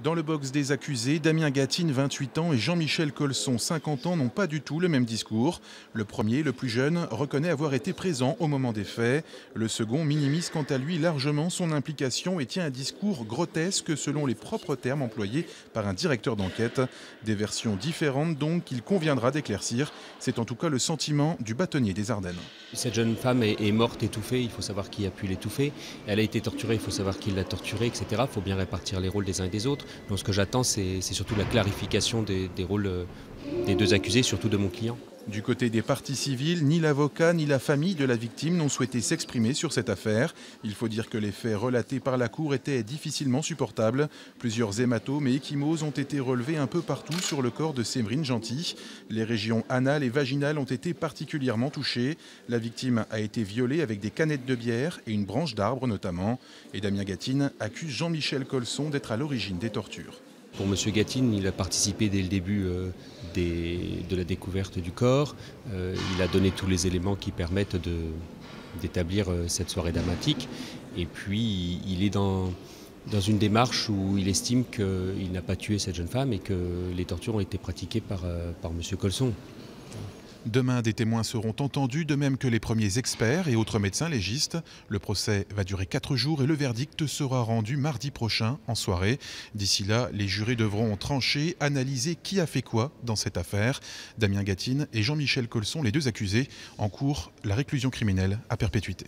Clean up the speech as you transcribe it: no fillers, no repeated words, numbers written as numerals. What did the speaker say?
Dans le box des accusés, Damien Gatine, 28 ans, et Jean-Michel Colson, 50 ans, n'ont pas du tout le même discours. Le premier, le plus jeune, reconnaît avoir été présent au moment des faits. Le second minimise quant à lui largement son implication et tient un discours grotesque selon les propres termes employés par un directeur d'enquête. Des versions différentes donc qu'il conviendra d'éclaircir. C'est en tout cas le sentiment du bâtonnier des Ardennes. Cette jeune femme est morte étouffée, il faut savoir qui a pu l'étouffer. Elle a été torturée, il faut savoir qui l'a torturée, etc. Il faut bien répartir les rôles des uns et des autres. Donc ce que j'attends, c'est surtout la clarification des rôles des deux accusés, surtout de mon client. Du côté des parties civiles, ni l'avocat ni la famille de la victime n'ont souhaité s'exprimer sur cette affaire. Il faut dire que les faits relatés par la cour étaient difficilement supportables. Plusieurs hématomes et ecchymoses ont été relevés un peu partout sur le corps de Séverine Gentil. Les régions anales et vaginales ont été particulièrement touchées. La victime a été violée avec des canettes de bière et une branche d'arbre notamment. Et Damien Gatine accuse Jean-Michel Colson d'être à l'origine des tortures. Pour M. Gatine, il a participé dès le début de la découverte du corps. Il a donné tous les éléments qui permettent d'établir cette soirée dramatique. Et puis, il est dans une démarche où il estime qu'il n'a pas tué cette jeune femme et que les tortures ont été pratiquées par M. Colson. Demain, des témoins seront entendus, de même que les premiers experts et autres médecins légistes. Le procès va durer 4 jours et le verdict sera rendu mardi prochain en soirée. D'ici là, les jurés devront trancher, analyser qui a fait quoi dans cette affaire. Damien Gatine et Jean-Michel Colson, les deux accusés, encourent la réclusion criminelle à perpétuité.